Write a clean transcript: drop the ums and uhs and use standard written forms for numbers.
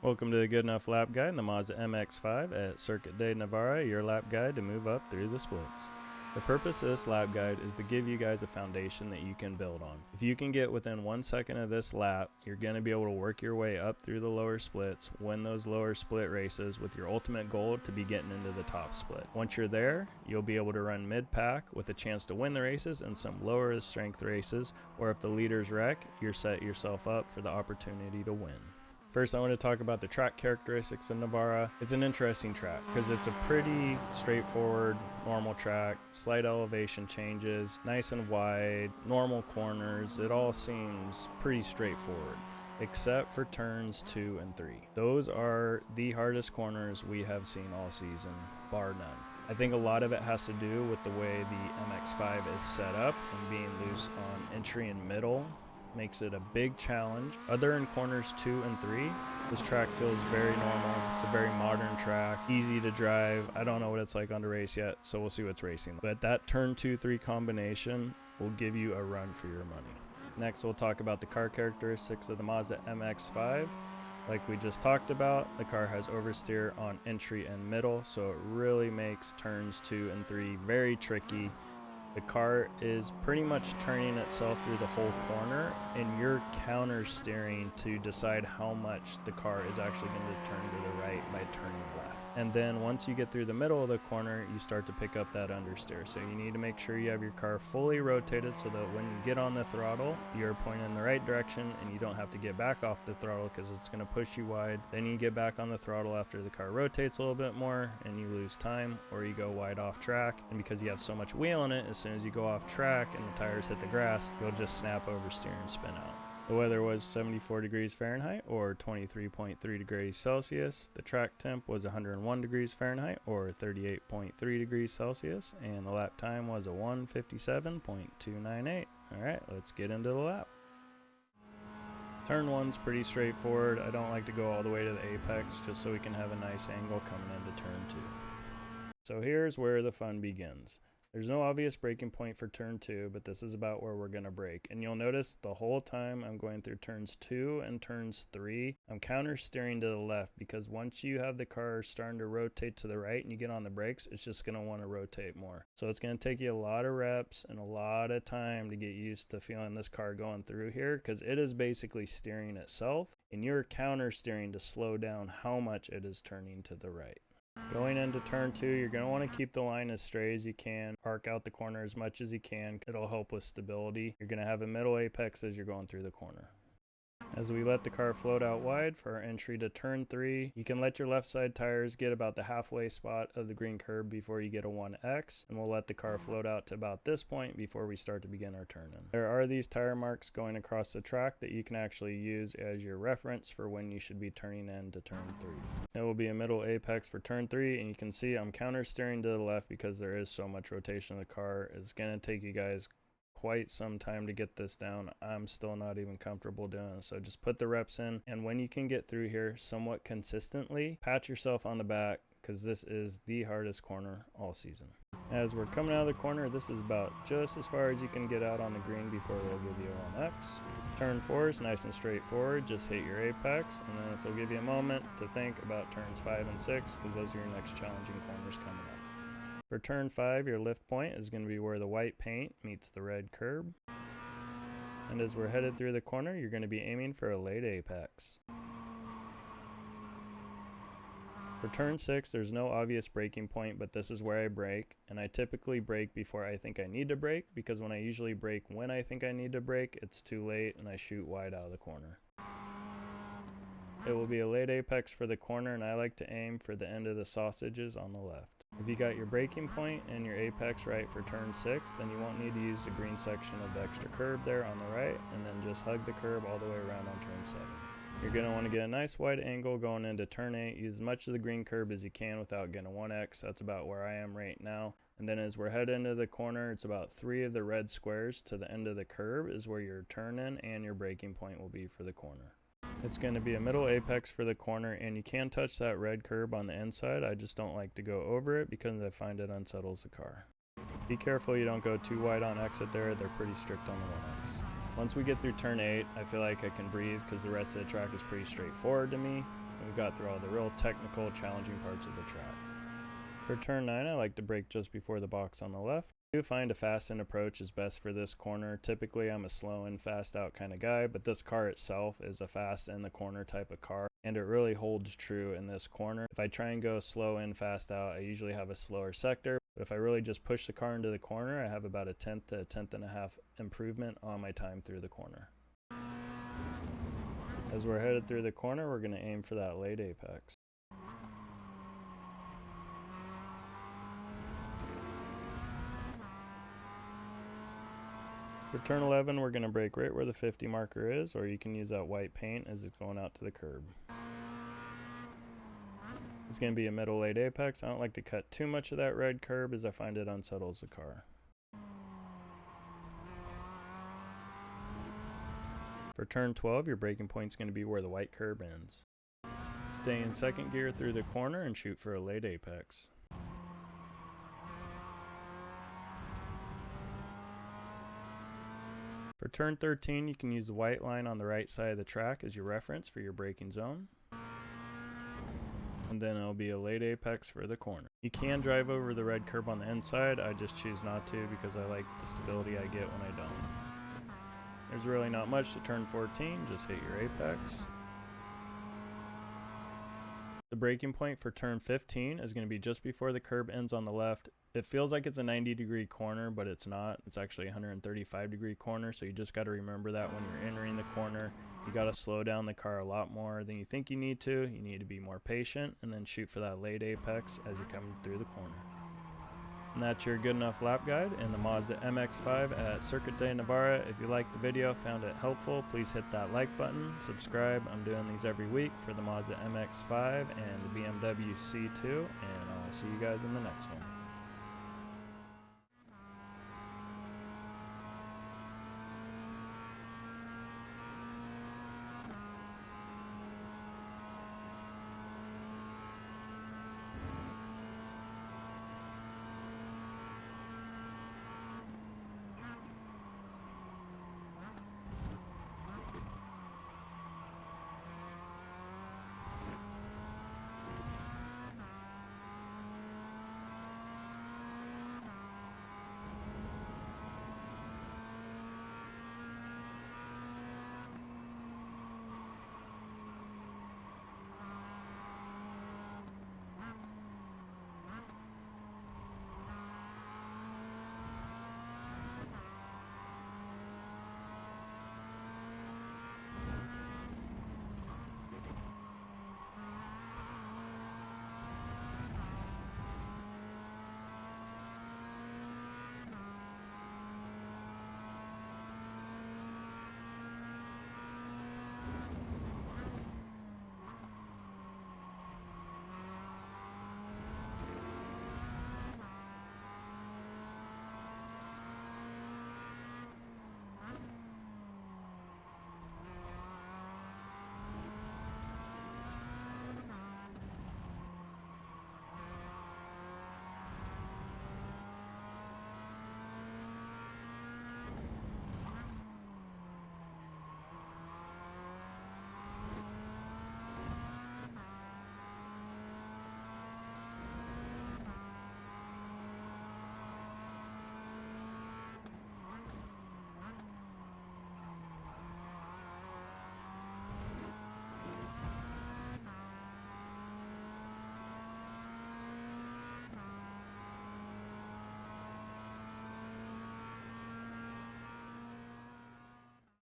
Welcome to the Good Enough Lap Guide in the Mazda MX5 at Circuito, Navarra, your lap guide to move up through the splits. The purpose of this lap guide is to give you guys a foundation that you can build on. If you can get within 1 second of this lap, you're going to be able to work your way up through the lower splits, win those lower split races with your ultimate goal to be getting into the top split. Once you're there, you'll be able to run mid-pack with a chance to win the races and some lower strength races, or if the leaders wreck, you're set yourself up for the opportunity to win. First, I want to talk about the track characteristics of Navarra. It's an interesting track because it's a pretty straightforward, normal track, slight elevation changes, nice and wide, normal corners. It all seems pretty straightforward, except for turns 2 and 3. Those are the hardest corners we have seen all season, bar none. I think a lot of it has to do with the way the MX5 is set up and being loose on entry and middle makes it a big challenge. Other than corners 2 and 3, this track feels very normal. It's a very modern track, easy to drive. I don't know what it's like on the race yet, so we'll see what's racing. But that turn 2-3 combination will give you a run for your money. Next, we'll talk about the car characteristics of the Mazda MX5. Like we just talked about, the car has oversteer on entry and middle, so it really makes turns 2 and 3 very tricky. The car is pretty much turning itself through the whole corner, and you're counter steering to decide how much the car is actually going to turn to the right by turning left. And then once you get through the middle of the corner, you start to pick up that understeer. So you need to make sure you have your car fully rotated so that when you get on the throttle, you're pointing in the right direction and you don't have to get back off the throttle because it's going to push you wide. Then you get back on the throttle after the car rotates a little bit more and you lose time, or you go wide off track. And because you have so much wheel in it, as soon as you go off track and the tires hit the grass, you'll just snap oversteer and spin out. The weather was 74 degrees Fahrenheit or 23.3 degrees Celsius. The track temp was 101 degrees Fahrenheit or 38.3 degrees Celsius. And the lap time was a 1:57.298. Alright, let's get into the lap. Turn 1's pretty straightforward. I don't like to go all the way to the apex just so we can have a nice angle coming into turn 2. So here's where the fun begins. There's no obvious braking point for turn 2, but this is about where we're going to brake. And you'll notice the whole time I'm going through turns 2 and turns 3, I'm counter steering to the left because once you have the car starting to rotate to the right and you get on the brakes, it's just going to want to rotate more. So it's going to take you a lot of reps and a lot of time to get used to feeling this car going through here because it is basically steering itself and you're counter steering to slow down how much it is turning to the right. Going into turn 2, you're going to want to keep the line as straight as you can, arc out the corner as much as you can. It'll help with stability. You're going to have a middle apex as you're going through the corner. As we let the car float out wide for our entry to turn 3, you can let your left side tires get about the halfway spot of the green curb before you get a 1X, and we'll let the car float out to about this point before we start to begin our turn-in. There are these tire marks going across the track that you can actually use as your reference for when you should be turning in to turn 3. It will be a middle apex for turn 3, and you can see I'm counter steering to the left because there is so much rotation of the car. It's going to take you guys quite some time to get this down. I'm still not even comfortable doing it, so just put the reps in, and when you can get through here somewhat consistently, pat yourself on the back because this is the hardest corner all season. As we're coming out of the corner, this is about just as far as you can get out on the green before they'll give you a 1X. Turn 4 is nice and straightforward, just hit your apex, and then this will give you a moment to think about turns 5 and 6 because those are your next challenging corners coming up. For turn 5, your lift point is going to be where the white paint meets the red curb. And as we're headed through the corner, you're going to be aiming for a late apex. For turn 6, there's no obvious braking point, but this is where I brake. And I typically brake before I think I need to brake, because when I usually brake when I think I need to brake, it's too late and I shoot wide out of the corner. It will be a late apex for the corner, and I like to aim for the end of the sausages on the left. If you got your braking point and your apex right for turn 6, then you won't need to use the green section of the extra curb there on the right, and then just hug the curb all the way around on turn 7. You're going to want to get a nice wide angle going into turn 8. Use as much of the green curb as you can without getting a 1X. That's about where I am right now. And then as we're heading into the corner, it's about 3 of the red squares to the end of the curb is where your turn-in and your braking point will be for the corner. It's going to be a middle apex for the corner, and you can touch that red curb on the inside. I just don't like to go over it because I find it unsettles the car. Be careful you don't go too wide on exit there. They're pretty strict on the 1X. Once we get through turn 8, I feel like I can breathe because the rest of the track is pretty straightforward to me. We we've got through all the real technical, challenging parts of the track. For turn 9, I like to brake just before the box on the left. I do find a fast in approach is best for this corner. Typically I'm a slow in, fast out kind of guy, but this car itself is a fast in the corner type of car, and it really holds true in this corner. If I try and go slow in, fast out, I usually have a slower sector. But if I really just push the car into the corner, I have about a tenth to a tenth and a half improvement on my time through the corner. As we're headed through the corner, we're going to aim for that late apex. For turn 11, we're going to brake right where the 50 marker is, or you can use that white paint as it's going out to the curb. It's going to be a middle late apex. I don't like to cut too much of that red curb as I find it unsettles the car. For turn 12, your braking point is going to be where the white curb ends. Stay in second gear through the corner and shoot for a late apex. For turn 13, you can use the white line on the right side of the track as your reference for your braking zone. And then it'll be a late apex for the corner. You can drive over the red curb on the inside. I just choose not to because I like the stability I get when I don't. There's really not much to turn 14, just hit your apex. The braking point for turn 15 is going to be just before the curb ends on the left. It feels like it's a 90-degree corner, but it's not. It's actually a 135-degree corner, so you just got to remember that when you're entering the corner. You got to slow down the car a lot more than you think you need to. You need to be more patient and then shoot for that late apex as you're coming through the corner. And that's your good enough lap guide in the Mazda MX5 at Circuito Navarra. If you liked the video, found it helpful, please hit that like button, subscribe. I'm doing these every week for the Mazda MX5 and the BMW C2, and I'll see you guys in the next one.